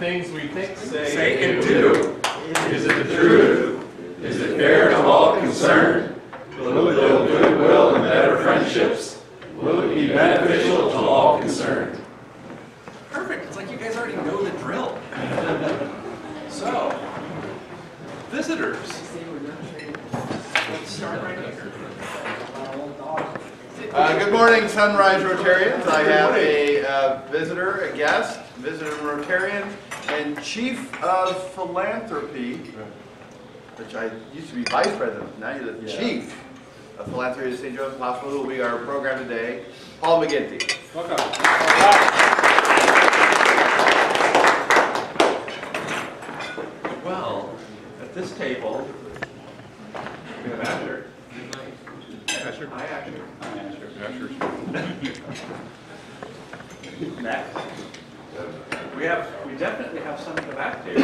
things we think, say and do. Is it the truth? Is it fair to all concerned? Will it build goodwill and better friendships? Will it be beneficial to all concerned? Perfect. It's like you guys already know the drill. So, visitors. Let's start right here. Good morning, Sunrise Rotarians. I have a visitor, a guest, visitor Rotarian, and Chief of Philanthropy, which I used to be Vice President, now you're the Chief of Philanthropy at St. Joseph's Hospital, who will be our program today, Paul McGinty. Welcome. Well, at this table, we have Asher. Asher. Hi, Asher. Hi, Asher. Asher. Next. We definitely have some in the back table.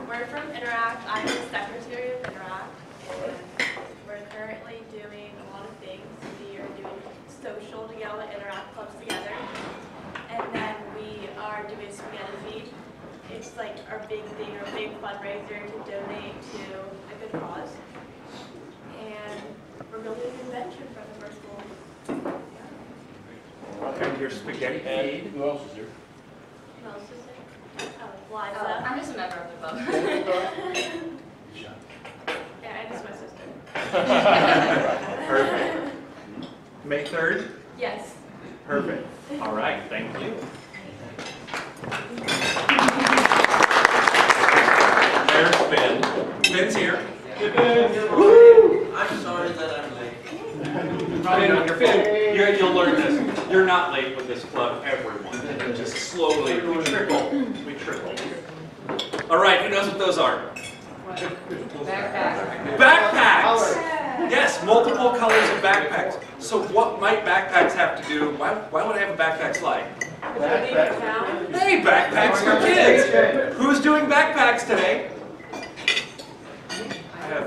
We're from Interact. I'm the secretary of Interact, and we're currently doing a lot of things. We are doing social to get all the Interact clubs together, and then we are doing spaghetti feed. It's like our big thing, our big fundraiser to donate to a good cause. And we're building an invention for the first school. And your spaghetti feed. Who else is here? Who else is there? Oh, Liza. I'm just a member of the club. Yeah, and it's my sister. Perfect. May 3rd? Yes. Perfect. All right, thank you. There's Finn. Finn's here. Woo! I'm sorry that I'm late. Finn, you'll learn this. You're not late with this club, everyone. Just slowly, we trickle. We trickle. All right, who knows what those are? Backpack. Backpacks! Yes, multiple colors of backpacks. So what might backpacks have to do? Why would I have a backpack slide? Hey, backpacks for kids! Who's doing backpacks today? I have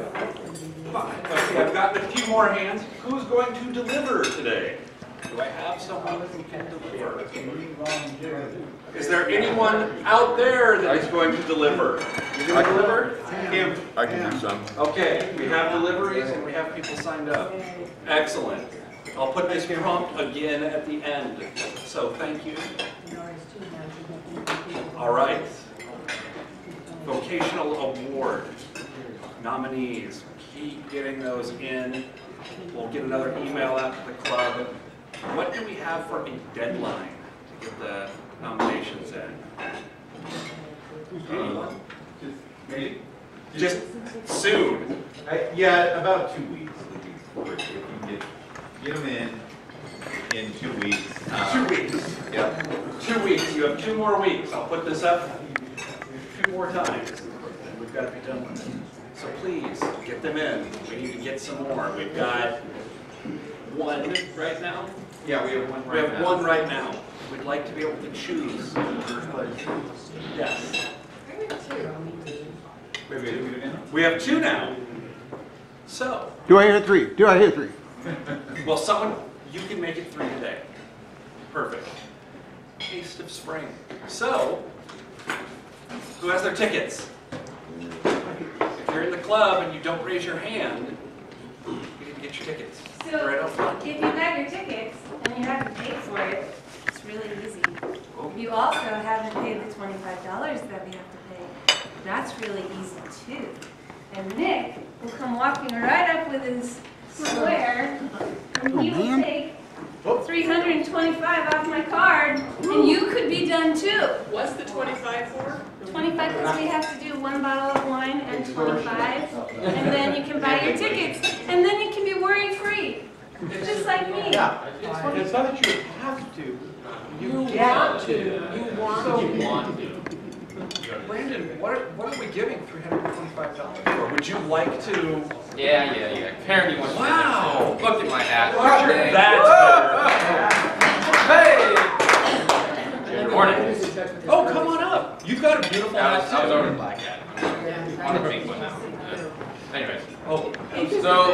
5. Okay, I've gotten a few more hands. Who's going to deliver today? Do I have someone who can deliver? Is there anyone out there that is going to deliver? You going to deliver? I can do some. Okay, we have deliveries and we have people signed up. Excellent. I'll put this prompt again at the end. So thank you. All right. Vocational award nominees. Keep getting those in. We'll get another email out to the club. What do we have for a deadline to get the nominations in? Anyone? Maybe? Just soon. Yeah, about 2 weeks. If you can get them in 2 weeks. 2 weeks. Yep. 2 weeks. You have 2 more weeks. I'll put this up 2 more times. And we've got to be done with it. So please, get them in. We need to get some more. We've got 1 right now. Yeah, we have one right now. We have 1 right now. We'd like to be able to choose. Yes. We have 2 now. So. Do I hear 3? Do I hear 3? Well, someone, you can make it 3 today. Perfect. Taste of spring. So, who has their tickets? If you're in the club and you don't raise your hand, you need to get your tickets. So, right up front. if you have your tickets and you haven't paid for it, it's really easy. You also haven't paid the $25 that we have to pay. That's really easy too. And Nick will come walking right up with his square, and he will take $325 off my card, and you could be done too. What's the 25 for? 25 because we have to do 1 bottle of wine and 25, and then you can buy your tickets, and then you can be worry-free, just like me. Yeah. It's not that you have to. You want to. You want to. Brandon, what are we giving $325 for? Would you like to? Yeah. Karen, you want to? Wow! Look at my hat. That's better. Hey! Good morning. Oh, come on up. You've got a beautiful hat I was too. over the black hat. I'm on a pink one now. Anyways. Oh. So,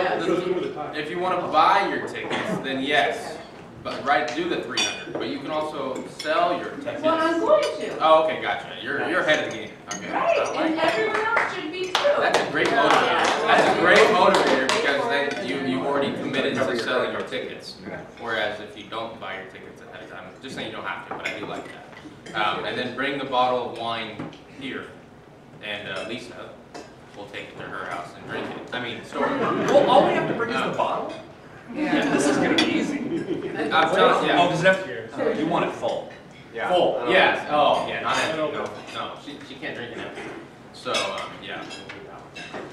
if you want to buy your tickets, then yes, but do the 300. But you can also sell your tickets. Well, I'm going to. Oh, okay, gotcha. You're ahead of the game. Okay. Right, I like and that. everyone else should be too. That's a great motivator. That's a great motivator because then you've already committed to selling your tickets. Whereas if you don't buy your tickets ahead of time, just saying you don't have to, but I do like that. And then bring the bottle of wine here, and Lisa will take it to her house and drink it. I mean, store it. Well, all we have to bring is the bottle? Yeah. This is gonna be easy. I'm telling you. Oh, does it have to, you want it full? Full, yes. Oh, yeah, not empty. No, she can't drink it empty. So, yeah.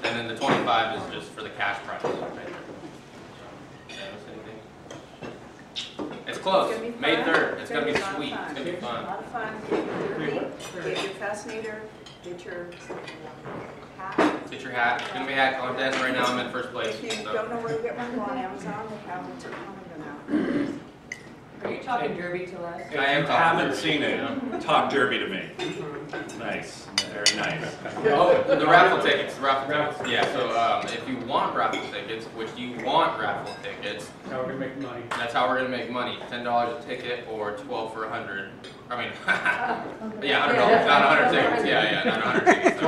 And then the 25 is just for the cash price. Right there. It's close. May 3rd. It's gonna be sweet. It's gonna be A fun. lot of fun. Get your fascinator, get your hat. Get your hat. It's gonna be a hat contest. Right now I'm in first place. If you So. don't know where to get one, go on Amazon, they have it now. Are you talking derby to us? I am If you talking haven't derby, seen it, yeah. talk derby to me. Nice, very nice. Oh, the raffle tickets, Yeah, so if you want raffle tickets, which you want raffle tickets, How we're gonna make money. that's how we're gonna make money. $10 a ticket or 12 for 100. I mean, yeah, $100, not 100 tickets. Yeah, not 100 tickets.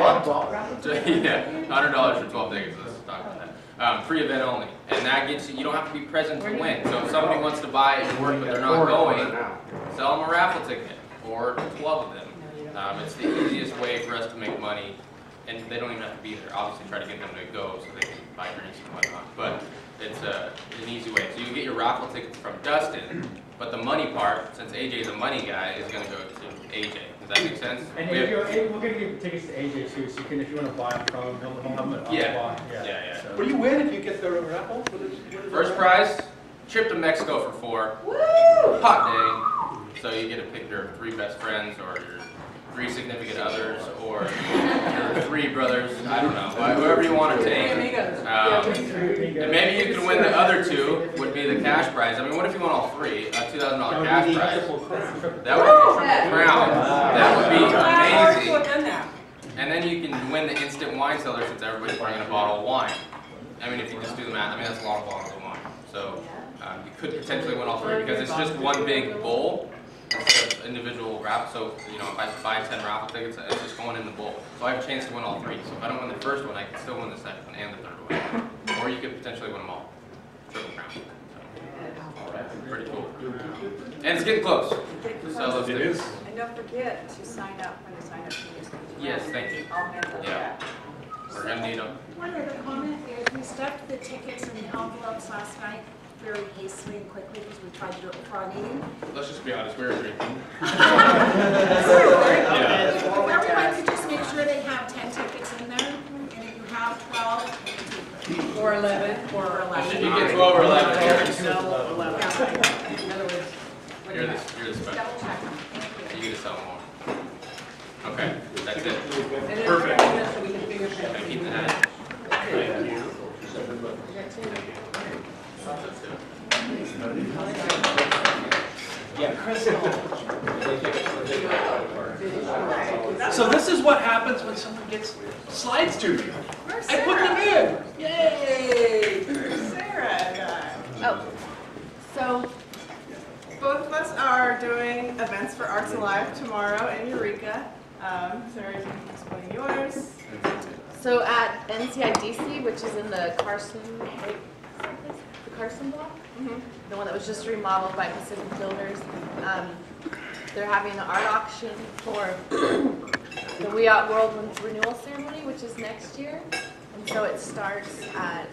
Yeah, $100 for 12 tickets. Let's talk about that. Free event only, and that gets you. You don't have to be present to win. So if somebody wants to buy it and work, but they're not going, sell them a raffle ticket or 12 of them. It's the easiest way for us to make money, and they don't even have to be there. Obviously, try to get them to go so they can buy drinks and whatnot. But it's an easy way. So you can get your raffle tickets from Dustin, but the money part, since AJ's a money guy, is going to go to AJ. Does that make sense? And if we're gonna give tickets to AJ too, so you can, if you wanna buy them from him, he'll have them on the Yeah. block. Yeah. So- What do you win if you get the raffle? What is First prize, trip to Mexico for 4. Woo! Hot day. So you get to pick your 3 best friends or your 3 significant others or your 3 brothers. I don't know. Whoever you want to take. And maybe you can win the other 2 would be the cash prize. I mean, what if you won all 3? A $2,000 cash prize. That would be a triple crown. That would be amazing. And then you can win the instant wine cellar since everybody's bringing a bottle of wine. I mean, if you just do the math, I mean, that's a lot of bottles of wine. So you could potentially win all 3 because it's just one big bowl instead of individual raffle. So, you know, if I buy 10 raffle tickets, it's just going in the bowl. So I have a chance to win all 3. So if I don't win the first one, I can still win the second one and the third one. Or you could potentially win them all. Triple crown. So, pretty cool. And it's getting close. So those It tickets. is. And don't forget to sign up when you sign up for this. Yes, thank you. All hands on Yeah. deck. We're gonna need them. One other comment is we stuffed the tickets in the envelopes last night very hastily and quickly because we tried to do it before our meeting. Let's just be honest, we were drinking. If everyone could just make sure they have 10 tickets in there, and if you have 12, you take them. Or 11. Or If 11. you get 12 or 11, Yeah. In other words, you're the special. Double check them. Thank you. You get to sell more. Okay, that's it. Perfect. so we can figure it out. Gonna keep the hat. Thank you. Yeah, Chris. So this is what happens when someone gets slides to me. Where's I put them Sarah? in. Yay! Where's Sarah? Oh, so both of us are doing events for Arts Alive tomorrow in Eureka. Sarah, you can explain yours. So at NCIDC, which is in the Carson, wait, the Carson block? The one that was just remodeled by Pacific Builders. They're having an art auction for the We Out Worldwinds renewal ceremony, which is next year. And so it starts at,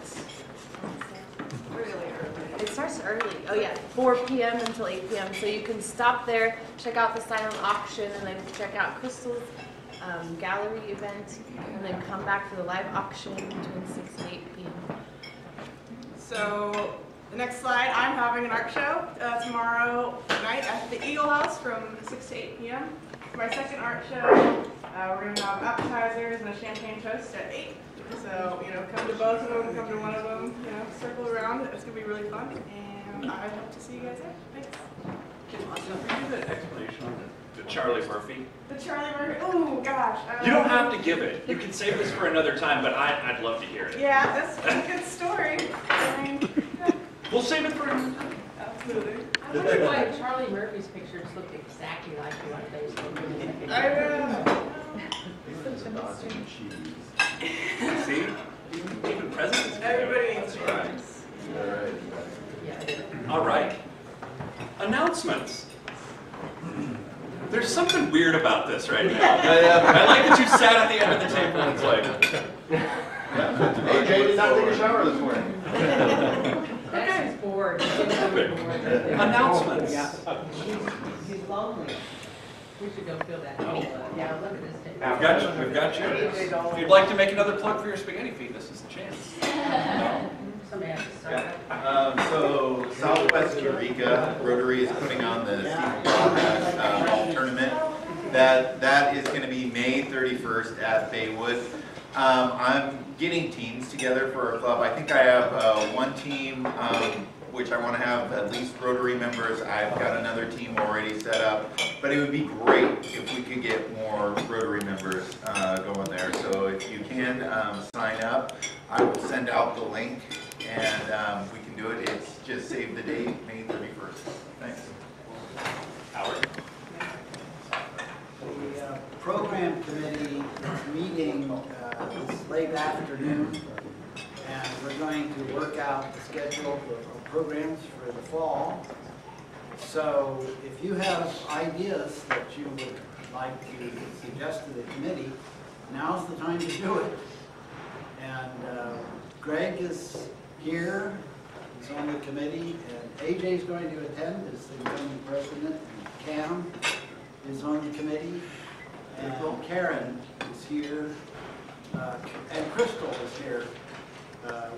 Really early. it starts early, oh yeah, 4 p.m. until 8 p.m. So you can stop there, check out the silent auction, and then check out Crystal's gallery event, and then come back for the live auction between 6 and 8 p.m. So the next slide, I'm having an art show tomorrow night at the Eagle House from 6 to 8 p.m. For my second art show, we're going to have appetizers and a champagne toast at 8. So, you know, come to both of them, come to one of them, you know, circle around. It's going to be really fun, and I hope to see you guys there. Thanks. Can you give an explanation on the Charli Murphy? The Charli Murphy, oh gosh. You don't have to give it. You can save this for another time, but I'd love to hear it. Yeah, that's a good story. I mean, yeah, We'll save it for another time. absolutely. I I wonder why Charli Murphy's pictures look exactly like you on Facebook. I know. See? Even presidents. Everybody needs to Right. All right. Announcements. There's something weird about this right now. I like that you sat at the end of the table and it's like, AJ did not take a shower this morning. That is bored. announcements. He's lonely. We should go fill that. Yeah, look at this thing. We've got you. If you'd like to make another plug for your spaghetti feed, this is the chance. Somebody has to start. So Southwest Eureka, Rotary is putting on the Steve Ball Golf Tournament. That is going to be May 31st at Baywood. I'm getting teams together for our club. I think I have one team which I want to have at least Rotary members. I've got another team already set up, but it would be great if we could get more Rotary members going there. So if you can sign up, I will send out the link and we can do it. It's just save the date, May 31st. Thanks. Howard? The program committee is meeting this late afternoon, and we're going to work out the schedule of programs for the fall. So if you have ideas that you would like to suggest to the committee, now's the time to do it. And Greg is here, he's on the committee, and AJ's going to attend as the incoming president, and Cam is on the committee, and Karen is here, and Crystal is here.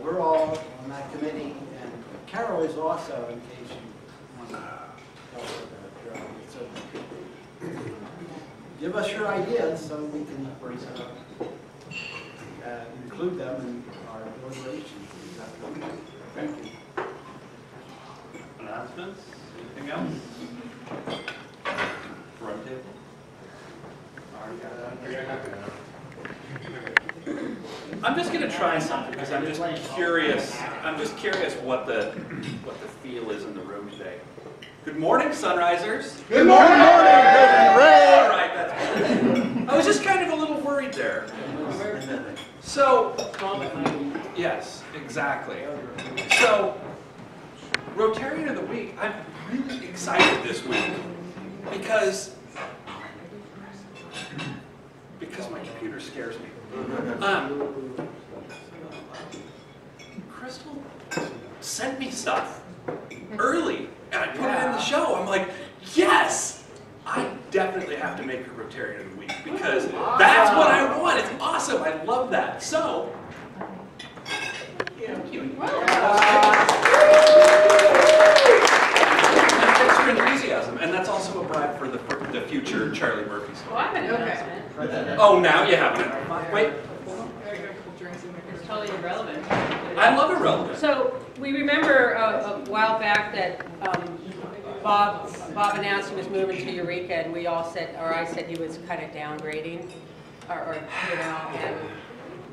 We're all on that committee, and Carol is also, in case you want to tell her about your ideas. So give us your ideas so we can include them in our deliberations. Thank you. Announcements? Anything else? Front table? I'm just going to try something because I'm just curious. I'm just curious what the feel is in the room today. Good morning, Sunrisers. Good morning, President Ray. All right, that's good. I was just kind of a little worried there. So, yes, exactly. So, Rotarian of the Week, I'm really excited this week because my computer scares me. Crystal sent me stuff early, and I put it in the show. I'm like, yes! I definitely have to make her Rotarian of the Week because that's what I want. It's awesome. I love that. So, thank you. Thanks for enthusiasm, and that's also a bribe for the future Charli Murphy story. Oh, I have an announcement. Oh, now you have it. Wait. It's totally irrelevant. I love irrelevant. So we remember a while back that Bob announced he was moving to Eureka, and we all said, or I said he was kind of downgrading, or you know,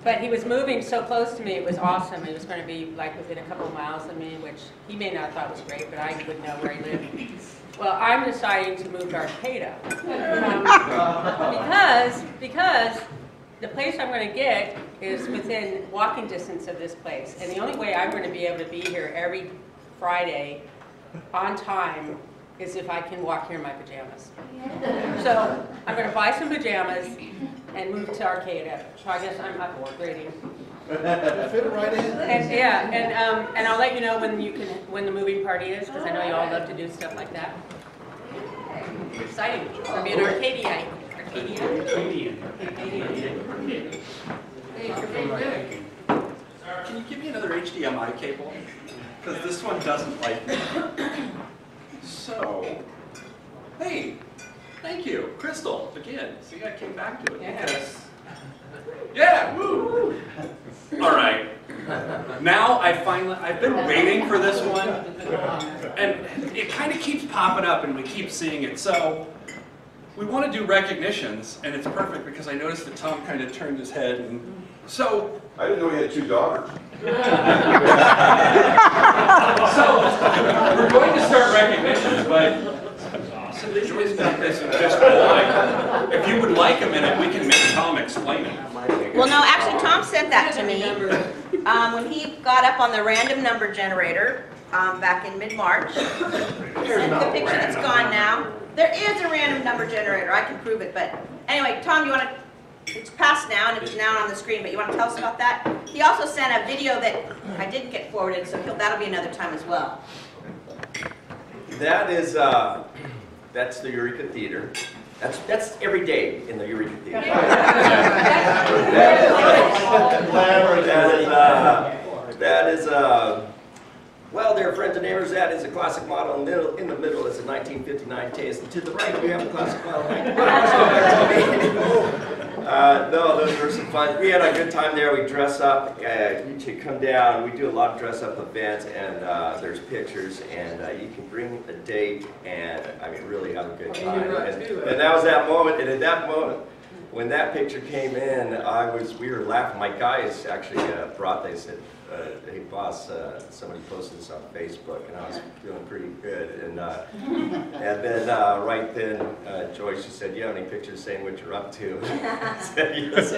but he was moving so close to me, it was awesome. He was going to be like within a couple of miles of me, which he may not have thought was great, but I wouldn't know where he lived. Well, I'm deciding to move to Arcata because the place I'm going to get is within walking distance of this place, and the only way I'm going to be able to be here every Friday on time is if I can walk here in my pajamas. So I'm going to buy some pajamas and move to Arcata. So I guess I'm upgrading. Fit right in. And I'll let you know when the moving party is, because I know you all love to do stuff like that. Exciting. It's going to be an Arcadian. Hey, can you give me another HDMI cable? Because this one doesn't like me. So, hey, thank you, Crystal, again. See, I came back to it because, yeah, woo! All right, now I've been waiting for this one, and it kind of keeps popping up, and we keep seeing it. So, we want to do recognitions, and it's perfect because I noticed that Tom kind of turned his head, and so. I didn't know he had 2 daughters. So, we're going to start recognitions, but Joy's got this in just boy. If you would like a minute, we can make Tom explain it. Well, no, actually, Tom sent that to me when he got up on the random number generator back in mid-March. Sent the picture that's gone now. There is a random number generator. I can prove it, but anyway, Tom, you want to? It's passed now, and it's now on the screen, but you want to tell us about that? He also sent a video that I didn't get forwarded, so that'll be another time as well. That is, that's the Eureka Theater. That's every day in the Eureka Theater. That is, well, they're friends and neighbors. That is a classic model. In the middle is a 1959 Taste. And to the right, we have a classic model. No, those were some fun. We had a good time there. We dress up. You come down. We do a lot of dress up events, and there's pictures, and you can bring a date, and I mean, really have a good time. And that was that moment. And at that moment, when that picture came in, we were laughing. My guys actually brought. They said, "Hey, boss, somebody posted this on Facebook," and I was feeling pretty good. And then right then, Joyce, she said, "You have any pictures saying what you're up to?" I said, "Yes."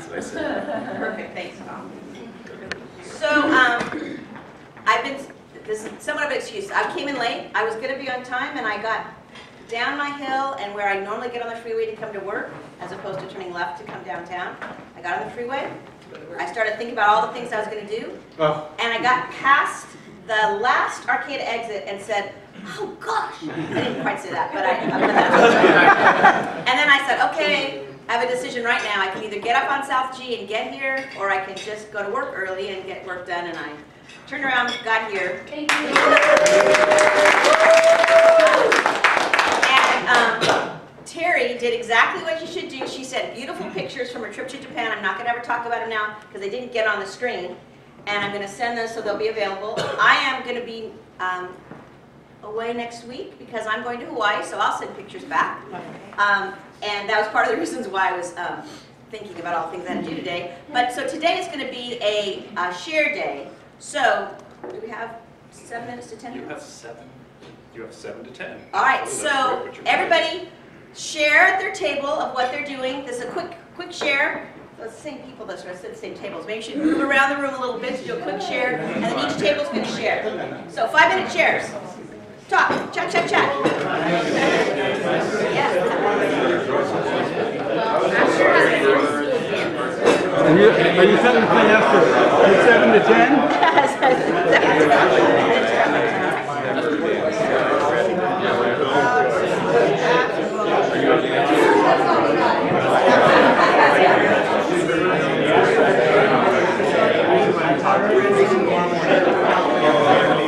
So I said, perfect. Thanks, Tom. So this is somewhat of an excuse. I came in late. I was going to be on time, and I got down my hill and where I normally get on the freeway to come to work, as opposed to turning left to come downtown. I got on the freeway. I started thinking about all the things I was going to do, and I got past the last arcade exit and said, "Oh gosh!" I didn't quite say that, but and then I said, "Okay, I have a decision right now. I can either get up on South G and get here, or I can just go to work early and get work done." And I turned around, got here. Thank you. And Terry did exactly what you should do. She sent beautiful pictures from her trip to Japan. I'm not going to ever talk about them now because they didn't get on the screen. And I'm going to send those so they'll be available. I am going to be away next week because I'm going to Hawaii, so I'll send pictures back. And that was part of the reasons why I was thinking about all the things I had to do today. But so today is going to be a share day. So do we have 7 minutes to 10 minutes? You have 7. You have 7 to 10. All right, so everybody share their table of what they're doing. This is a quick share. So it's the same people that are at the same tables. Maybe you should move around the room a little bit to do a quick share, and then each table's going to share. So 5-minute shares. Talk, chat. Yeah. Are you setting the thing after 7 to 10?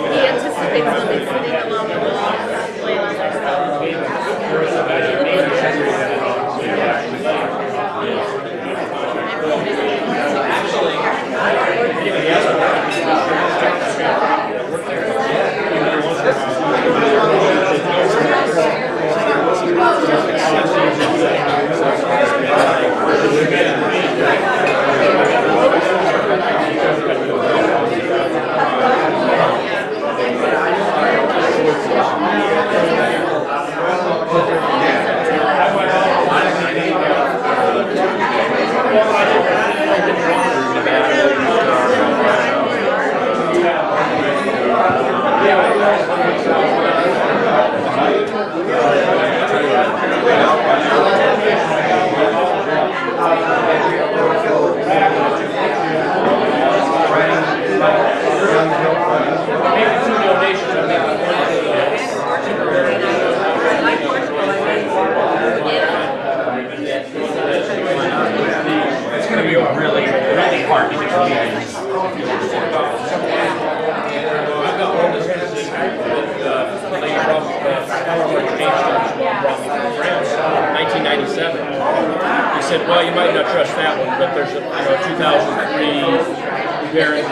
He anticipates them sitting along the wall, playing on their stuff. Well, you might not trust that one, but there's a 2003 variant.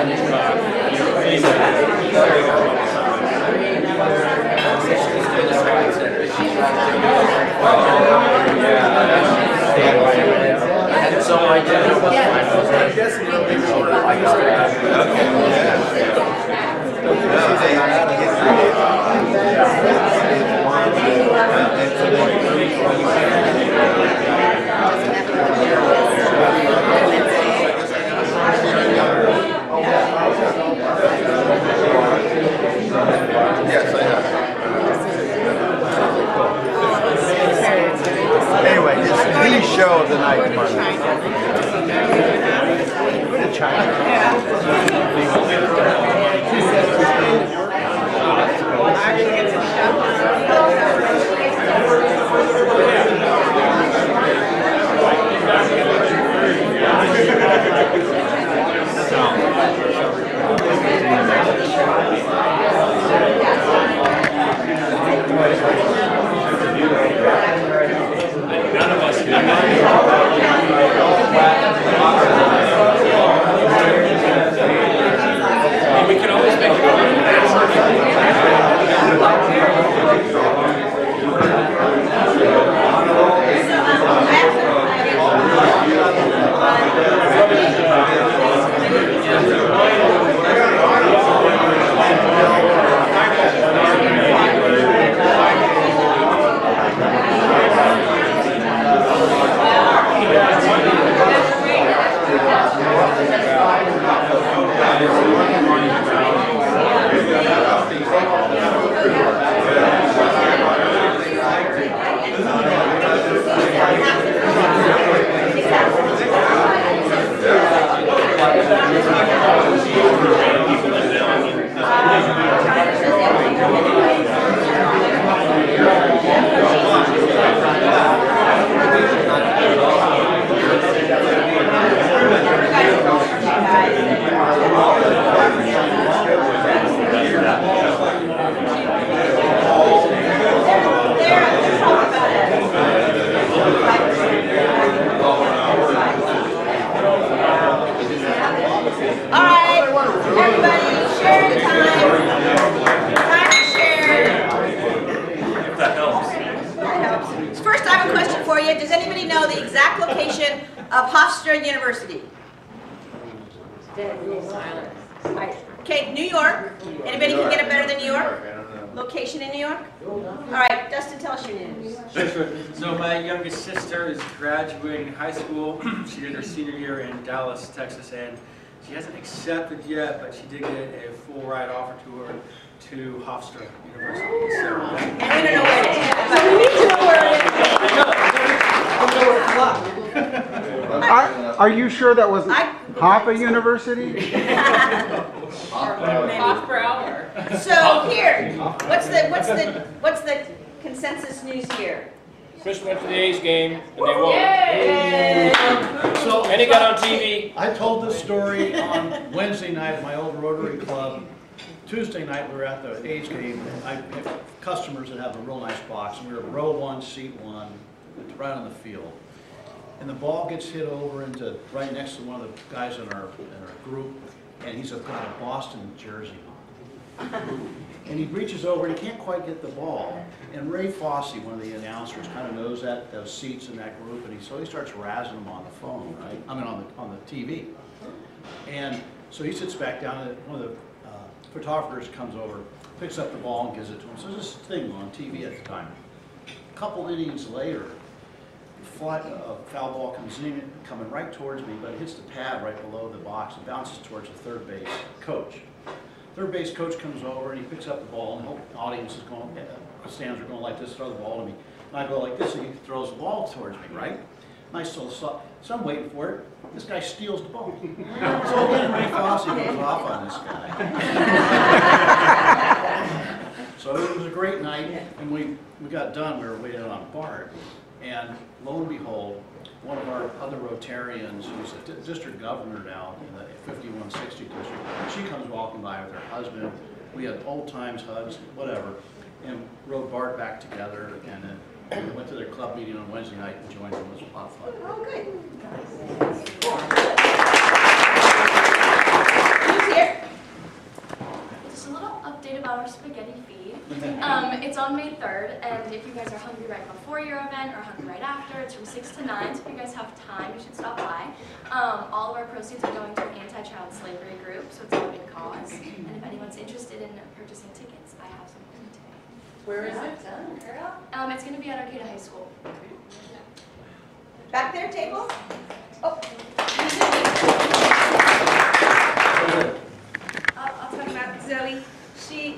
Anyway, it's the show of the night tomorrow. Go to China. None of us can. We can always make it Does anybody know the exact location of Hofstra University? Okay, New York. Anybody can get it better than New York? Location in New York? All right, Dustin, tell us your news. So my youngest sister is graduating high school. She did her senior year in Dallas, Texas, and she hasn't accepted yet, but she did get a full ride offer to her to Hofstra University. So, and we don't know where it is. So we need to know where it is. Are you sure that wasn't Hoffa University? So here, what's the consensus news here? Chris went to the A's game and they won. Yay! And he got on TV. I told this story on Wednesday night at my old Rotary Club. Tuesday night we were at the A's game. I have customers that have a real nice box, and we were row 1, seat 1, right on the field. And the ball gets hit over into right next to one of the guys in our group, and he's got a Boston jersey on. And he reaches over and he can't quite get the ball. And Ray Fossey, one of the announcers, kind of knows those seats in that group, and so he starts razzing them on the phone, right? I mean on the TV. And so he sits back down, and one of the photographers comes over, picks up the ball and gives it to him. So there's this thing on TV at the time. A couple innings later, a foul ball comes in, coming right towards me, but it hits the pad right below the box and bounces towards the third base coach. Third base coach comes over and he picks up the ball, and the whole audience is going, stands are going like this, throw the ball to me. And I go like this, and he throws the ball towards me, right? And I still saw, so I'm waiting for it. This guy steals the ball. So again, Ray Fossey goes off on this guy. So it was a great night, and we got done. We were waiting on Bart, and lo and behold, one of our other Rotarians, who's a district governor now in the 5160 district, she comes walking by with her husband. We had old times, hugs, whatever, and rode Bart back together, and then we went to their club meeting on Wednesday night and joined them. It was a lot of fun. Oh, good. Who's here? Just a little update about our spaghetti feed. It's on May 3rd, and if you guys are hungry right before your event or hungry right after, it's from 6 to 9, so if you guys have time, you should stop by. All of our proceeds are going to an anti-child slavery group, so it's a good cause. And if anyone's interested in purchasing tickets, I have some for you today. Where is it? It's going to be at Arcata High School. Back there, table? Oh. I'll talk about Zoe.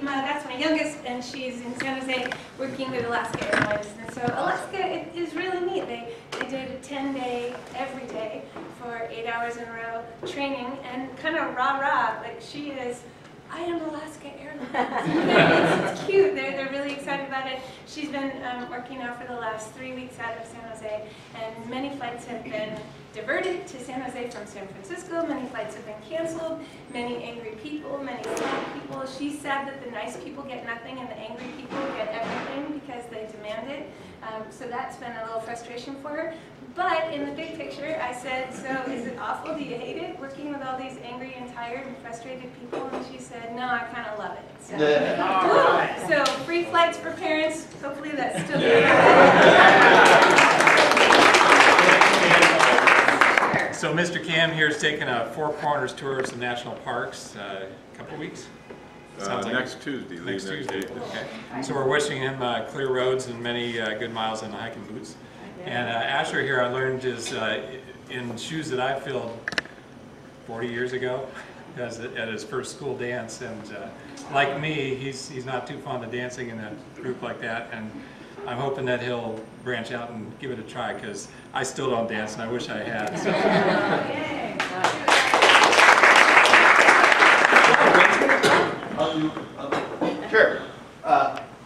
That's my youngest, and she's in San Jose working with Alaska Airlines. And so Alaska is really neat. They did a 10-day, every day, for 8 hours in a row training, and kind of rah-rah, like she is, I am Alaska Airlines. It's cute. They're really excited about it. She's been working now for the last 3 weeks out of San Jose, and many flights have been diverted to San Jose from San Francisco. Many flights have been canceled. Many angry people, many sad people. She's sad that the nice people get nothing and the angry people get everything because they demand it. So that's been a little frustration for her. But in the big picture, I said, so is it awful? Do you hate it, working with all these angry and tired and frustrated people? And she said, no, I kind of love it. So, cool. So free flights for parents. Hopefully that's still So Mr. Cam here is taking a Four Corners tour of some national parks, a couple weeks? Sounds like next Tuesday. Next Tuesday. Okay. So we're wishing him clear roads and many good miles in the hiking boots. And Asher here, I learned, is in shoes that I filled 40 years ago at his first school dance. And like me, he's not too fond of dancing in a group like that. And I'm hoping that he'll branch out and give it a try, because I still don't dance and I wish I had. So. Sure.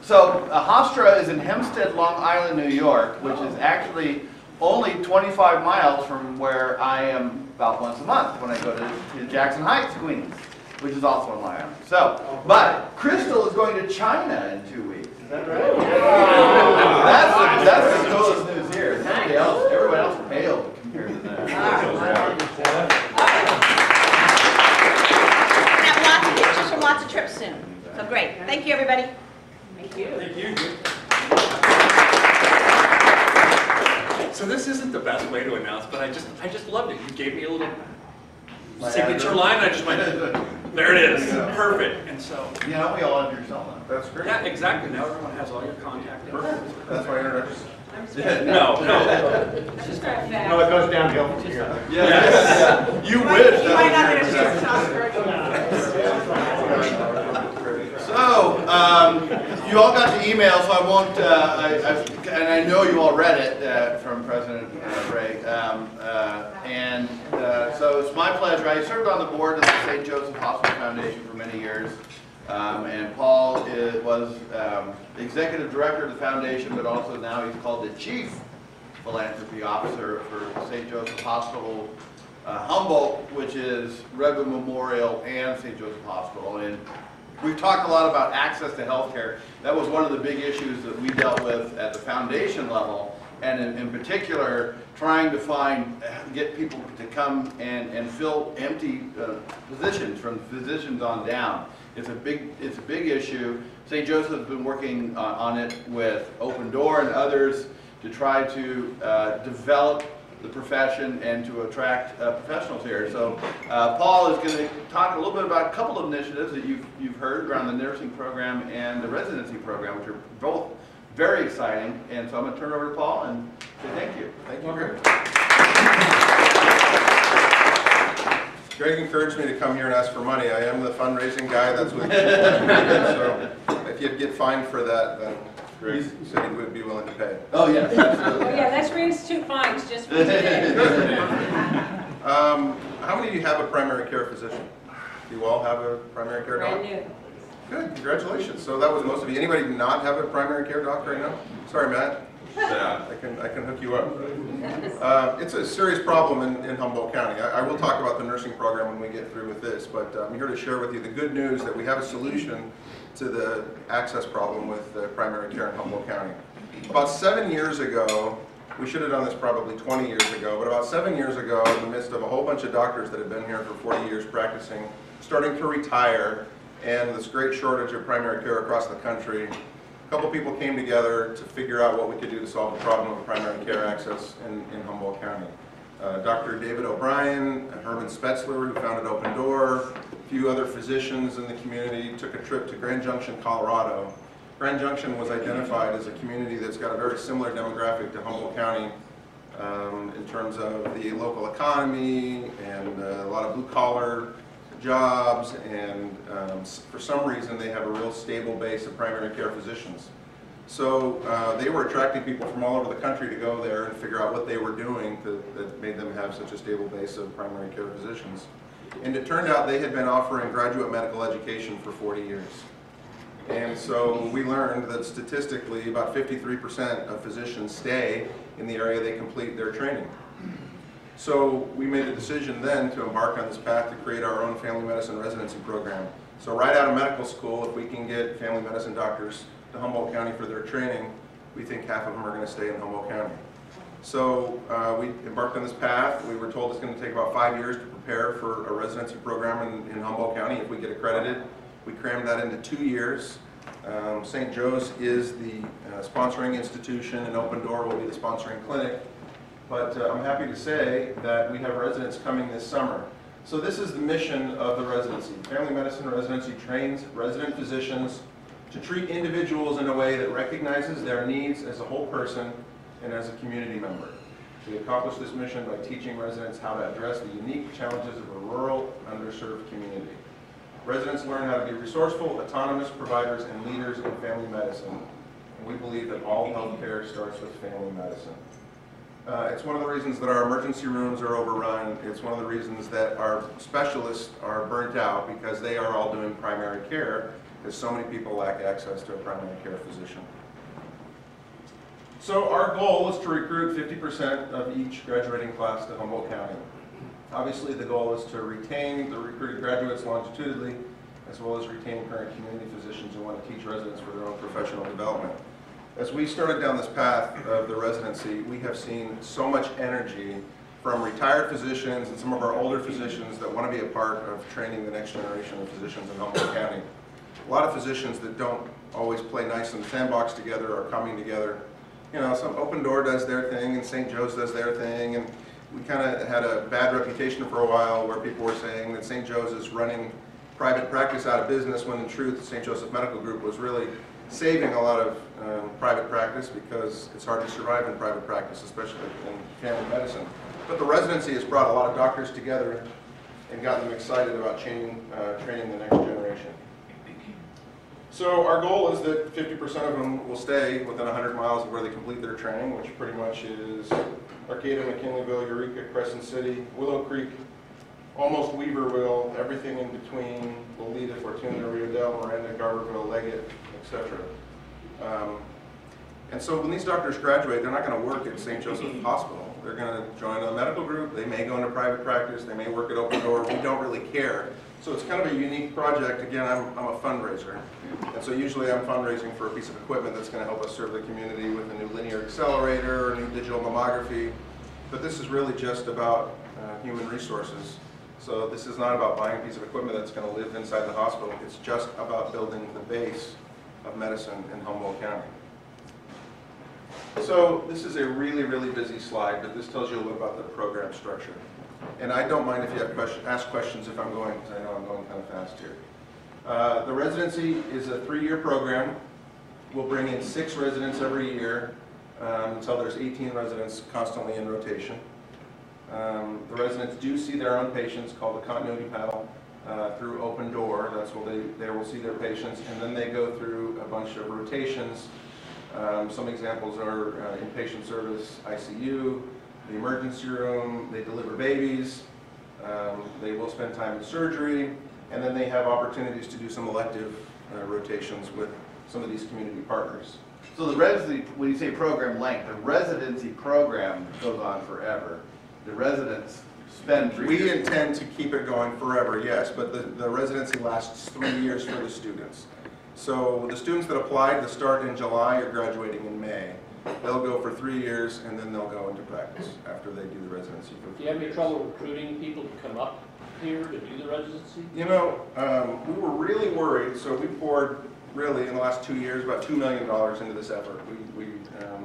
So Hofstra is in Hempstead, Long Island, New York, which is actually only 25 miles from where I am about once a month when I go to Jackson Heights, Queens, which is also on Long Island. So, but Crystal is going to China in 2 weeks. Is that right? That's the coolest news here. Everybody else paled compared to that. We have lots of pictures from lots of trips soon. So great. Thank you, everybody. Thank you. Thank you. So this isn't the best way to announce, but I just loved it. You gave me a little signature line, and I just went, there it is, perfect. And so, you know, we all have your cell number. That's great. Yeah, exactly. Now everyone has all your contact info. That's why I introduced. No. No, it goes downhill from here. Yes. You wish. You might not get a chance to talk very So, you all got the email, so I won't, and I know you all read it from President Ray. So it's my pleasure. I served on the board of the St. Joseph Hospital Foundation for many years. And Paul was executive director of the foundation, but also now he's called the chief philanthropy officer for St. Joseph Hospital Humboldt, which is Redwood Memorial and St. Joseph Hospital. And we've talked a lot about access to healthcare. That was one of the big issues that we dealt with at the foundation level, and in particular, trying to get people to come and fill empty positions from physicians on down. It's a big issue. St. Joseph has been working on it with Open Door and others to try to develop the profession and to attract professionals here. So Paul is going to talk a little bit about a couple of initiatives that you've heard around the nursing program and the residency program, which are both very exciting. And so I'm going to turn it over to Paul and say thank you. Thank you, Greg. Greg encouraged me to come here and ask for money. I am the fundraising guy. That's what so if you'd get fined for that, then Greg said he would be willing to pay. Oh, yes. Oh, yeah, let's reinstitute fines just for today. How many of you have a primary care physician? Do you all have a primary care doc? Brand new. Good, congratulations. So that was most of you. Anybody not have a primary care doc right now? Sorry, Matt. Yeah, I can hook you up. It's a serious problem in Humboldt County. I will talk about the nursing program when we get through with this, but I'm here to share with you the good news that we have a solution to the access problem with primary care in Humboldt County. About 7 years ago, we should have done this probably 20 years ago, but about 7 years ago, in the midst of a whole bunch of doctors that had been here for 40 years practicing, starting to retire, and this great shortage of primary care across the country, couple people came together to figure out what we could do to solve the problem of primary care access in Humboldt County. Dr. David O'Brien, Herman Spetzler, who founded Open Door, a few other physicians in the community took a trip to Grand Junction, Colorado. Grand Junction was identified as a community that's got a very similar demographic to Humboldt County in terms of the local economy and a lot of blue-collar jobs, and for some reason they have a real stable base of primary care physicians. So they were attracting people from all over the country to go there and figure out what they were doing that made them have such a stable base of primary care physicians. And it turned out they had been offering graduate medical education for 40 years. And so we learned that statistically about 53% of physicians stay in the area they complete their training. So we made a decision then to embark on this path to create our own family medicine residency program. So right out of medical school, if we can get family medicine doctors to Humboldt County for their training, we think half of them are going to stay in Humboldt County. So we embarked on this path. We were told it's going to take about 5 years to prepare for a residency program in Humboldt County if we get accredited. We crammed that into 2 years. St. Joe's is the sponsoring institution, and Open Door will be the sponsoring clinic. But I'm happy to say that we have residents coming this summer. So this is the mission of the residency. Family medicine residency trains resident physicians to treat individuals in a way that recognizes their needs as a whole person and as a community member. We accomplish this mission by teaching residents how to address the unique challenges of a rural, underserved community. Residents learn how to be resourceful, autonomous providers and leaders in family medicine. And we believe that all healthcare starts with family medicine. It's one of the reasons that our emergency rooms are overrun. It's one of the reasons that our specialists are burnt out, because they are all doing primary care, because so many people lack access to a primary care physician. So our goal is to recruit 50% of each graduating class to Humboldt County. Obviously the goal is to retain the recruited graduates longitudinally, as well as retain current community physicians who want to teach residents for their own professional development. As we started down this path of the residency, we have seen so much energy from retired physicians and some of our older physicians that want to be a part of training the next generation of physicians in Humboldt County. A lot of physicians that don't always play nice in the sandbox together are coming together. You know, some Open Door does their thing and St. Joe's does their thing, and we kind of had a bad reputation for a while where people were saying that St. Joe's is running private practice out of business, when in truth St. Joseph Medical Group was really saving a lot of private practice, because it's hard to survive in private practice, especially in family medicine. But the residency has brought a lot of doctors together and gotten them excited about training the next generation. So our goal is that 50% of them will stay within 100 miles of where they complete their training, which pretty much is Arcata, McKinleyville, Eureka, Crescent City, Willow Creek, almost Weaverville, everything in between, Lolita, Fortuna, Rio Dell, Miranda, Garberville, Leggett, etc. And so when these doctors graduate, they're not going to work at St. Joseph Hospital. They're going to join a medical group. They may go into private practice. They may work at Open Door. We don't really care. So it's kind of a unique project. Again, I'm a fundraiser. And so usually I'm fundraising for a piece of equipment that's going to help us serve the community with a new linear accelerator, a new digital mammography. But this is really just about human resources. So this is not about buying a piece of equipment that's going to live inside the hospital. It's just about building the base of medicine in Humboldt County. So this is a really, really busy slide, but this tells you a little about the program structure. And I don't mind if you have ask questions if I'm going, because I know I'm going kind of fast here. The residency is a 3-year program. We'll bring in 6 residents every year until there's 18 residents constantly in rotation. The residents do see their own patients, called the continuity panel, through Open Door. That's where they will see their patients, and then they go through a bunch of rotations. Some examples are inpatient service, ICU, the emergency room, they deliver babies, they will spend time in surgery, and then they have opportunities to do some elective rotations with some of these community partners. So the residency, when you say program length, the residency program goes on forever. The residents spend 3 years. We intend to keep it going forever, yes, but the residency lasts 3 years for the students. So the students that applied to start in July are graduating in May. They'll go for 3 years, and then they'll go into practice after they do the residency. Do you have any trouble recruiting people to come up here to do the residency? You know, we were really worried, so we poured really, in the last 2 years, about $2 million into this effort. We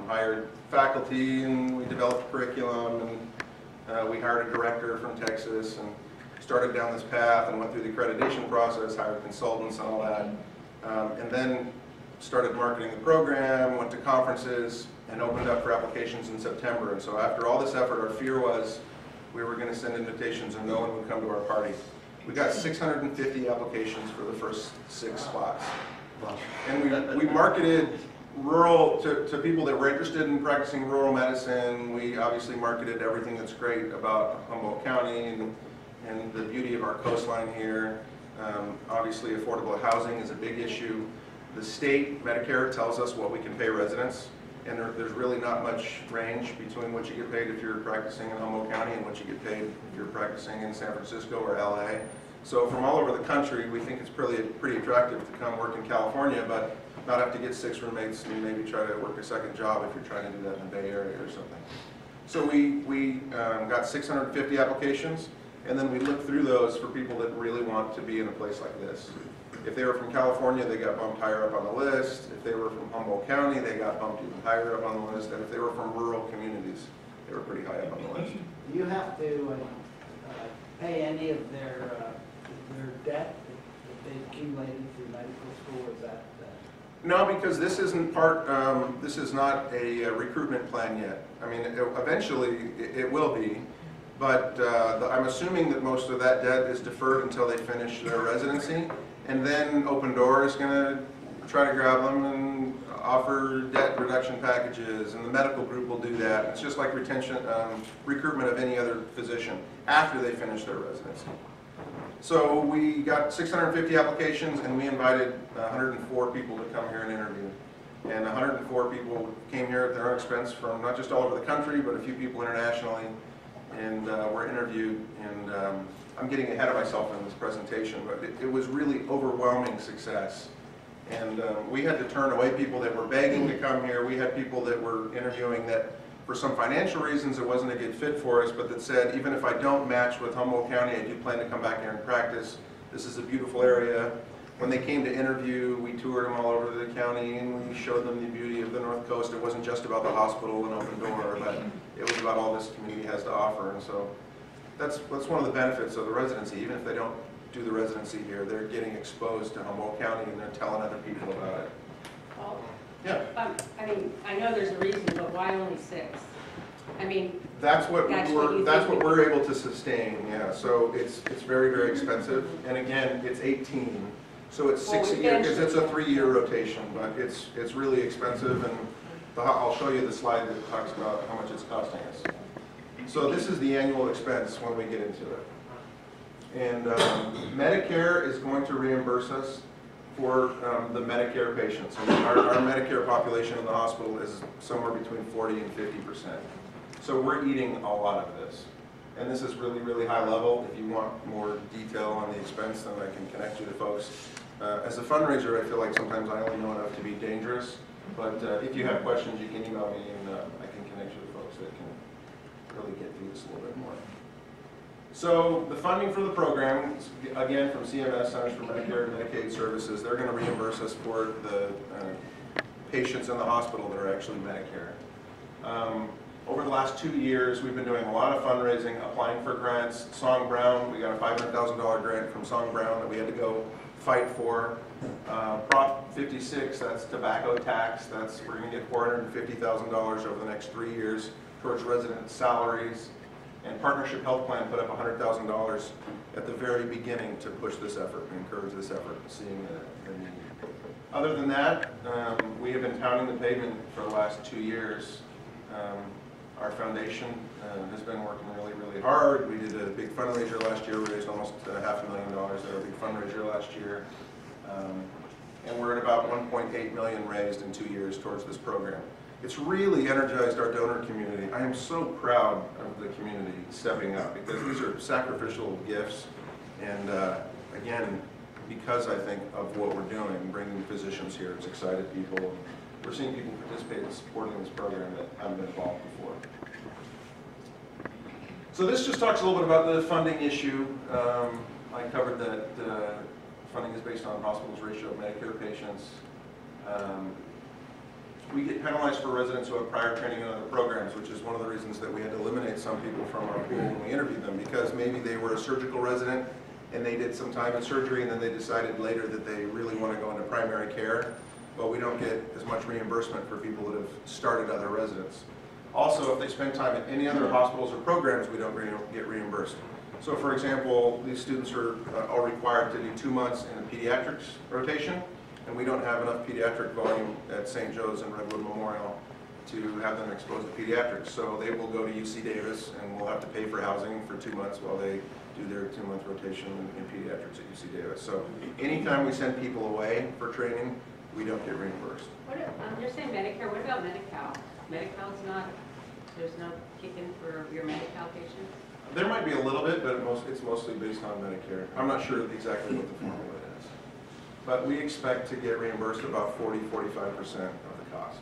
hired faculty, and we developed curriculum, and we hired a director from Texas, and started down this path, and went through the accreditation process, hired consultants and all that, and then started marketing the program, went to conferences, and opened up for applications in September. And so after all this effort, our fear was we were going to send invitations and no one would come to our party. We got 650 applications for the first 6 spots. And we marketed rural to people that were interested in practicing rural medicine. We obviously marketed everything that's great about Humboldt County and the beauty of our coastline here. Obviously, affordable housing is a big issue. The state Medicare tells us what we can pay residents, and there's really not much range between what you get paid if you're practicing in Humboldt County and what you get paid if you're practicing in San Francisco or LA. So from all over the country, we think it's pretty attractive to come work in California, but not have to get 6 roommates and maybe try to work a second job if you're trying to do that in the Bay Area or something. So we got 650 applications, and then we looked through those for people that really want to be in a place like this. If they were from California, they got bumped higher up on the list. If they were from Humboldt County, they got bumped even higher up on the list. And if they were from rural communities, they were pretty high up on the list. Do you have to pay any of their debt that they've accumulated through medical school? Is that? No, because this isn't this is not a recruitment plan yet. I mean, eventually it will be, but I'm assuming that most of that debt is deferred until they finish their residency, and then Open Door is going to try to grab them and offer debt reduction packages, and the medical group will do that. It's just like recruitment of any other physician after they finish their residency. So we got 650 applications, and we invited 104 people to come here and interview. And 104 people came here at their own expense from not just all over the country, but a few people internationally, and were interviewed. And I'm getting ahead of myself in this presentation, but it was really overwhelming success. And we had to turn away people that were begging to come here. We had people that were interviewing that for some financial reasons it wasn't a good fit for us, but that said, even if I don't match with Humboldt County, I do plan to come back here and practice. This is a beautiful area. When they came to interview, we toured them all over the county, and we showed them the beauty of the North Coast. It wasn't just about the hospital and Open Door, but it was about all this community has to offer. And so that's one of the benefits of the residency. Even if they don't do the residency here, they're getting exposed to Humboldt County, and they're telling other people about it. Well, yeah. I mean, I know there's a reason, but why only 6? I mean, that's what we're able to sustain. Yeah. So it's very, very expensive, and again, it's 18. So it's 6 a year because it's a 3-year rotation, but it's really expensive, and I'll show you the slide that talks about how much it's costing us. So this is the annual expense when we get into it. And Medicare is going to reimburse us for the Medicare patients. And our Medicare population in the hospital is somewhere between 40 and 50%. So we're eating a lot of this. And this is really, really high level. If you want more detail on the expense, then I can connect you to folks. As a fundraiser, I feel like sometimes I only know enough to be dangerous. But if you have questions, you can email me, and I can connect you to folks that can really get through this a little bit more. So the funding for the program, again, from CMS, Centers for Medicare and Medicaid Services, they're going to reimburse us for the patients in the hospital that are actually Medicare. Over the last 2 years, we've been doing a lot of fundraising, applying for grants. Song Brown, we got a $500,000 grant from Song Brown that we had to go fight for. Prop 56, that's tobacco tax. We're going to get $450,000 over the next 3 years towards resident salaries. And Partnership Health Plan put up $100,000 at the very beginning to push this effort and encourage this effort, seeing the need. Other than that, we have been pounding the pavement for the last 2 years. Our foundation has been working really, really hard. We did a big fundraiser last year. We raised almost $500,000 at our big fundraiser last year. And we're at about $1.8 million raised in 2 years towards this program. It's really energized our donor community. I am so proud of the community stepping up because these are sacrificial gifts. And again, because I think of what we're doing, bringing physicians here, it's excited people. We're seeing people participate in supporting this program that haven't been involved before. So this just talks a little bit about the funding issue. I covered that funding is based on hospitals' ratio of Medicare patients. We get penalized for residents who have prior training in other programs, which is one of the reasons that we had to eliminate some people from our pool when we interviewed them, because maybe they were a surgical resident and they did some time in surgery and then they decided later that they really want to go into primary care. Well, we don't get as much reimbursement for people that have started other residents. Also, if they spend time at any other hospitals or programs, we don't get reimbursed. So for example, these students are all required to do 2 months in a pediatrics rotation, and we don't have enough pediatric volume at St. Joe's and Redwood Memorial to have them exposed to pediatrics. So they will go to UC Davis and we'll have to pay for housing for 2 months while they do their 2-month rotation in pediatrics at UC Davis. So anytime we send people away for training, we don't get reimbursed. You're saying Medicare, what about Medi-Cal? Medi-Cal's not, there's no kick-in for your Medi-Cal patients? There might be a little bit, but it's mostly based on Medicare. I'm not sure exactly what the formula is. But we expect to get reimbursed about 40–45% of the cost.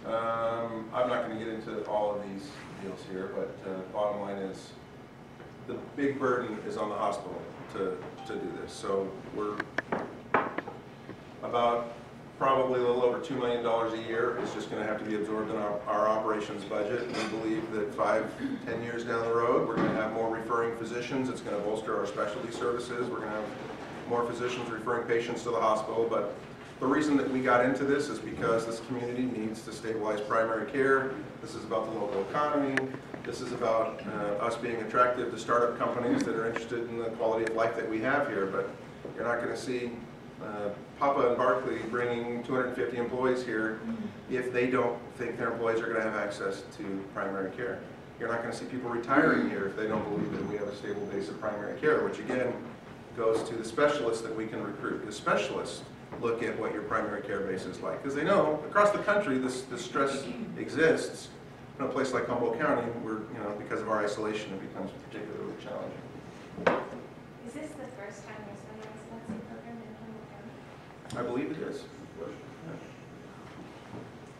I'm not going to get into all of these deals here, but bottom line is the big burden is on the hospital to do this. So we're about probably a little over $2 million a year is just going to have to be absorbed in our operations budget. We believe that 5–10 years down the road, we're going to have more referring physicians. It's going to bolster our specialty services. We're going to have more physicians referring patients to the hospital. But the reason that we got into this is because this community needs to stabilize primary care. This is about the local economy. This is about us being attractive to startup companies that are interested in the quality of life that we have here. But you're not going to see Papa and Barkley bringing 250 employees here if they don't think their employees are going to have access to primary care. You're not going to see people retiring here if they don't believe that we have a stable base of primary care, which again goes to the specialists that we can recruit. The specialists look at what your primary care base is like, because they know across the country this stress exists. In a place like Humboldt County, where because of our isolation, it becomes particularly challenging. Is this the first time there's been a residency program in Humboldt County? I believe it is.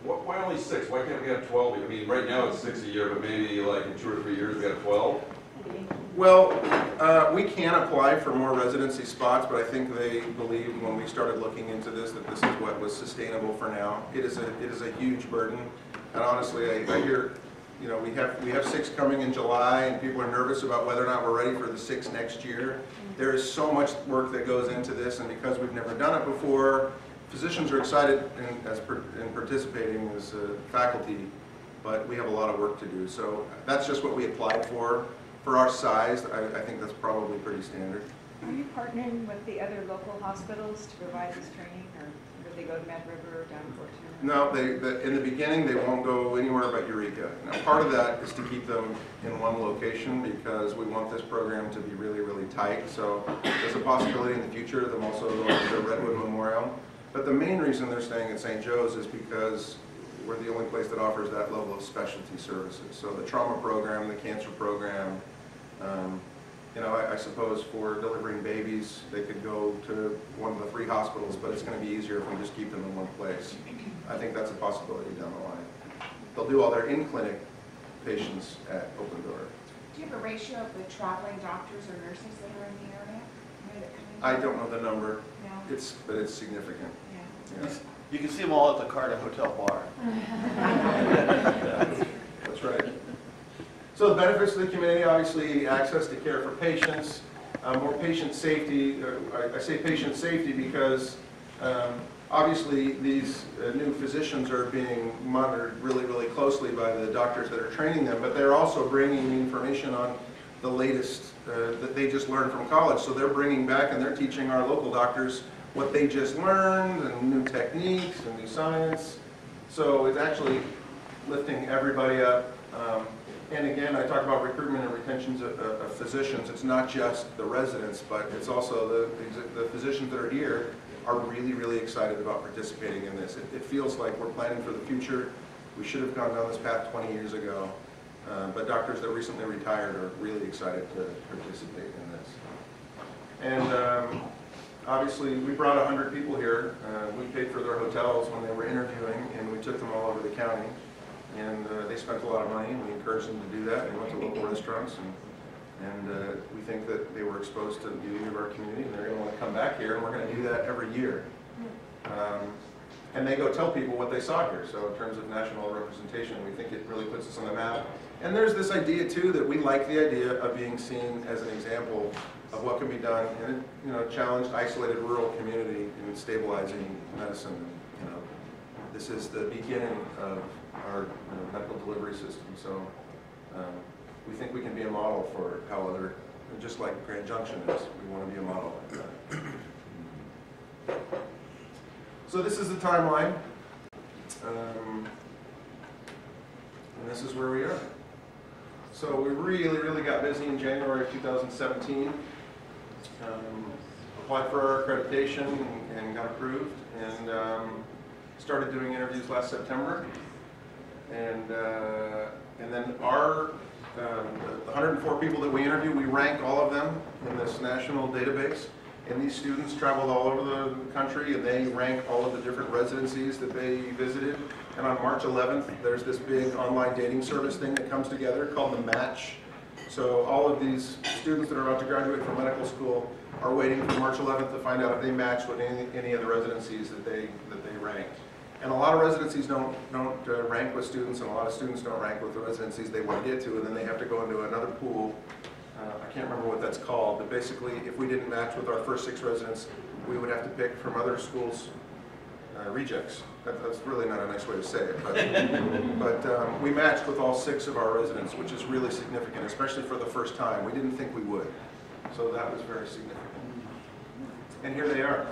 Why only 6? Why can't we have 12? I mean, right now it's 6 a year, but maybe like in 2 or 3 years we have 12? Well, we can apply for more residency spots, but I think they believed when we started looking into this that this is what was sustainable for now. It is a huge burden, and honestly, I hear, we have 6 coming in July, and people are nervous about whether or not we're ready for the 6 next year. There is so much work that goes into this, and because we've never done it before, physicians are excited in participating as faculty, but we have a lot of work to do. So that's just what we applied for. For our size, I think that's probably pretty standard. Are you partnering with the other local hospitals to provide this training, or do they go to Mad River or down to Fort Turner? No, in the beginning, they won't go anywhere but Eureka. Now, part of that is to keep them in one location because we want this program to be really, really tight. So there's a possibility in the future of them also going to Redwood Memorial. But the main reason they're staying at St. Joe's is because we're the only place that offers that level of specialty services. So the trauma program, the cancer program, I suppose for delivering babies, they could go to one of the 3 hospitals, but it's going to be easier if we just keep them in one place. I think that's a possibility down the line. They'll do all their in-clinic patients at Open Door. Do you have a ratio of the traveling doctors or nurses that are in the area? I don't know the number, No. but it's significant. Yeah. Yeah. You can see them all at the Carter Hotel bar. That's right. So the benefits to the community, obviously access to care for patients, more patient safety. I say patient safety because obviously these new physicians are being monitored really, really closely by the doctors that are training them, but they're also bringing information on the latest that they just learned from college. So they're bringing back and they're teaching our local doctors what they just learned and new techniques and new science. So it's actually lifting everybody up. And again, I talk about recruitment and retention of physicians. It's not just the residents, but it's also the physicians that are here are really, really excited about participating in this. It feels like we're planning for the future. We should have gone down this path 20 years ago. But doctors that recently retired are really excited to participate in this. And obviously, we brought 100 people here. We paid for their hotels when they were interviewing, and we took them all over the county. And they spent a lot of money, and we encouraged them to do that. They went to local restaurants And we think that they were exposed to the beauty of our community, and they're going to want to come back here, and we're going to do that every year. And they go tell people what they saw here. So in terms of national representation, we think it really puts us on the map. And there's this idea too that we like the idea of being seen as an example of what can be done in a challenged, isolated rural community in stabilizing medicine. This is the beginning of our medical delivery system. So we think we can be a model for how other, just like Grand Junction is, we want to be a model like that. So this is the timeline, and this is where we are. So we really got busy in January of 2017, applied for our accreditation and got approved, and started doing interviews last September. And then our the 104 people that we interview, we rank all of them in this national database. And these students traveled all over the country, and they rank all of the different residencies that they visited. And on March 11th, there's this big online dating service thing that comes together called The Match. So all of these students that are about to graduate from medical school are waiting for March 11th to find out if they match with any of the residencies that they ranked. And a lot of residencies don't rank with students, and a lot of students don't rank with the residencies they want to get to, and then they have to go into another pool. I can't remember what that's called, but basically, if we didn't match with our first 6 residents, we would have to pick from other schools' rejects. That's really not a nice way to say it, but we matched with all 6 of our residents, which is really significant, especially for the first time. We didn't think we would, so that was very significant. And here they are.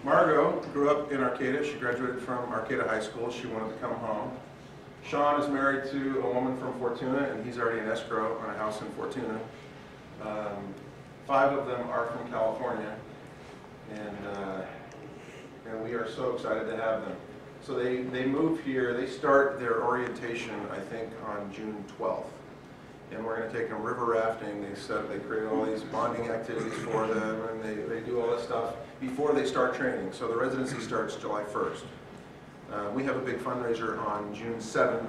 Margot grew up in Arcata. She graduated from Arcata High School. She wanted to come home. Sean is married to a woman from Fortuna, and he's already in escrow on a house in Fortuna. 5 of them are from California, and we are so excited to have them. So they move here. They start their orientation, I think, on June 12th. And we're going to take them river rafting. They create all these bonding activities for them, and they do all this stuff before they start training. So the residency starts July 1st. We have a big fundraiser on June 7th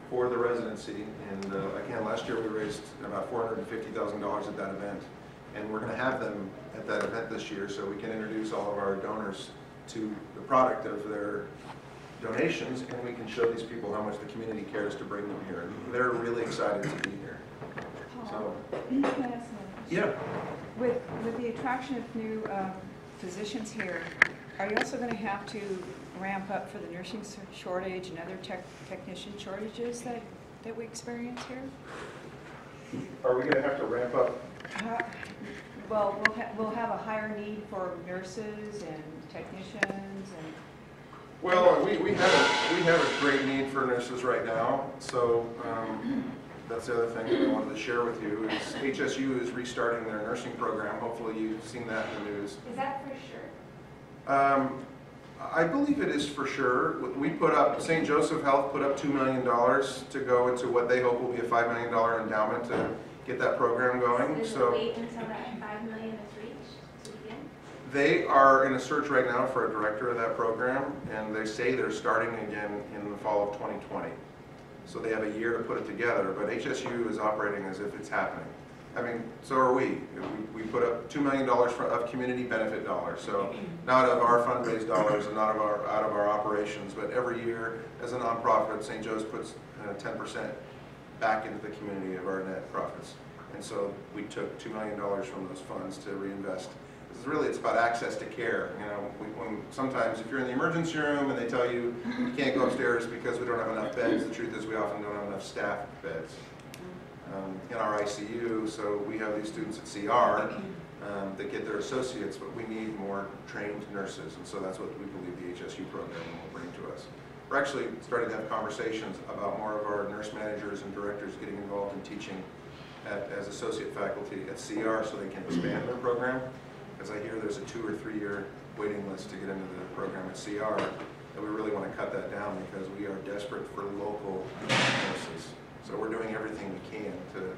for the residency, and again, last year we raised about $450,000 at that event, and we're going to have them at that event this year so we can introduce all of our donors to the product of their donations, and we can show these people how much the community cares to bring them here. And they're really excited to be here. So, yeah. With the attraction of new physicians here, are you also going to have to ramp up for the nursing shortage and other technician shortages that we experience here? Are we going to have to ramp up? Well, we'll have a higher need for nurses and technicians and. Well, we have a great need for nurses right now. So that's the other thing that I wanted to share with you is HSU is restarting their nursing program. Hopefully you've seen that in the news. Is that for sure? I believe it is for sure. We put up, St. Joseph Health put up $2 million to go into what they hope will be a $5 million endowment to get that program going. So wait until that $5 million is reached to begin? They are in a search right now for a director of that program, and they say they're starting again in the fall of 2020. So they have a year to put it together, but HSU is operating as if it's happening. I mean, so are we. We put up $2 million of community benefit dollars, so not of our fundraised dollars and not of out of our operations, but every year as a nonprofit, St. Joe's puts 10% back into the community of our net profits. And so we took $2 million from those funds to reinvest. It's about access to care. You know, sometimes if you're in the emergency room and they tell you you can't go upstairs because we don't have enough beds, the truth is we often don't have enough staff beds in our ICU. So we have these students at CR that get their associates, but we need more trained nurses, and so that's what we believe the HSU program will bring to us. We're actually starting to have conversations about more of our nurse managers and directors getting involved in teaching as associate faculty at CR so they can expand their program. Because I hear there's a 2 or 3 year waiting list to get into the program at CR, and we really want to cut that down because we are desperate for local nurses. So we're doing everything we can to,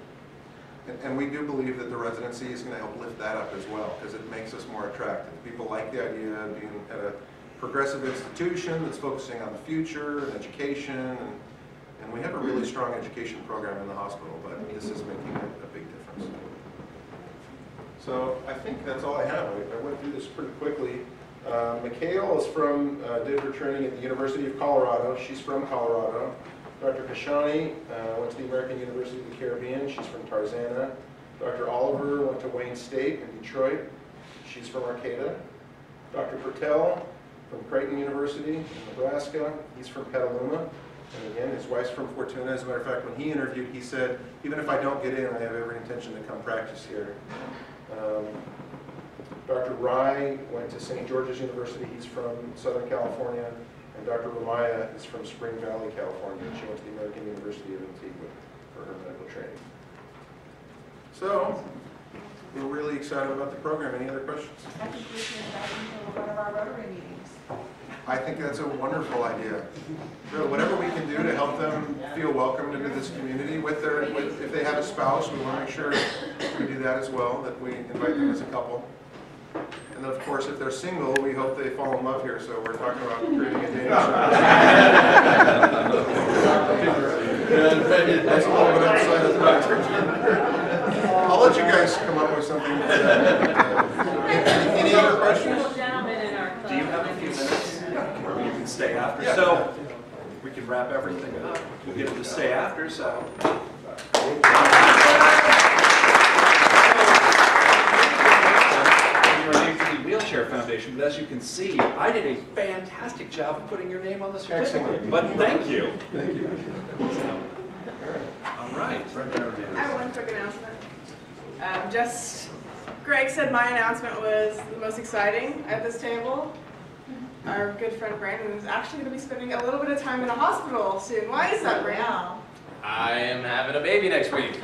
and we do believe that the residency is going to help lift that up as well because it makes us more attractive. People like the idea of being at a progressive institution that's focusing on the future and education, And we have a really strong education program in the hospital, but this is making a big difference. So I think that's all I have. I went through this pretty quickly. Mikhail is did her training at the University of Colorado. She's from Colorado. Dr. Kashani went to the American University of the Caribbean. She's from Tarzana. Dr. Oliver went to Wayne State in Detroit. She's from Arcata. Dr. Pertel from Creighton University in Nebraska. He's from Petaluma. And again, his wife's from Fortuna. As a matter of fact, when he interviewed, he said, even if I don't get in, I have every intention to come practice here. Dr. Rai went to St. George's University. He's from Southern California. And Dr. Ramaya is from Spring Valley, California. She went to the American University of Antigua for her medical training. So, we're really excited about the program. Any other questions? I think we should invite them to one of our Rotary meetings. I think that's a wonderful idea. Really, whatever we can do to help them feel welcomed into this community if they have a spouse, we want to make sure we do that as well, that we invite them as a couple. And then, of course, if they're single, we hope they fall in love here, so we're talking about creating a dating service. That's a little bit outside of the record. I'll let you guys come up with something. Any other questions? Do you have a few minutes? Or you can stay after? Yeah. So we can wrap everything up. We'll get to stay after, so. Your name to the Wheelchair Foundation, but as you can see, I did a fantastic job of putting your name on the certificate. Excellent. But thank you. Thank you. All right. I have one quick announcement. Greg said my announcement was the most exciting at this table. Our good friend Brandon is actually going to be spending a little bit of time in a hospital soon. Why is that, Brandon? I am having a baby next week.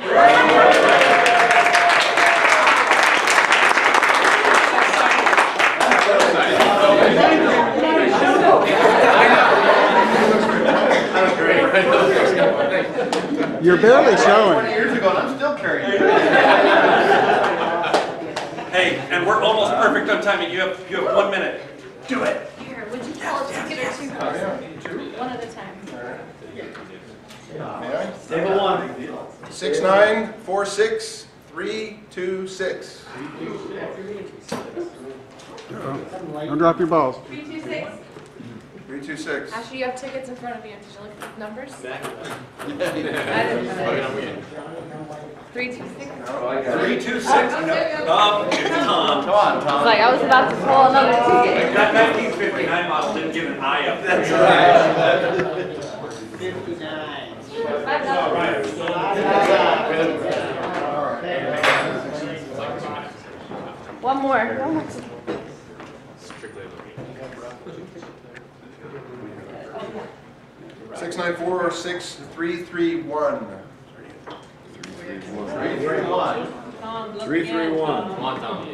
You're barely showing. 20 years ago, and I'm still carrying it. Hey, and we're almost perfect on timing. You have 1 minute. Do it. Here, would you call a ticket or two? One at a time. May I? Table 1. 6946326. Don't drop your balls. 326. 326. Actually, you have tickets in front of you. Did you look at the numbers? 326. 326. Tom. Come on, Tom. Like I was about to pull another ticket. That 1959 model didn't give an eye up. That's right. 59. All right. One more. 6946331. 331. 331. Come on, Tom.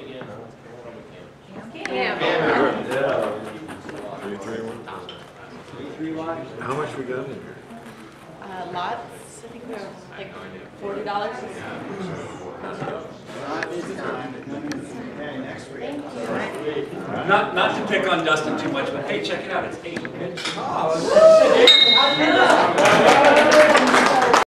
Yeah. 331. How much we got in here? Lots. I think they're like $40. Not to pick on Dustin too much, but hey, check it out. It's 8.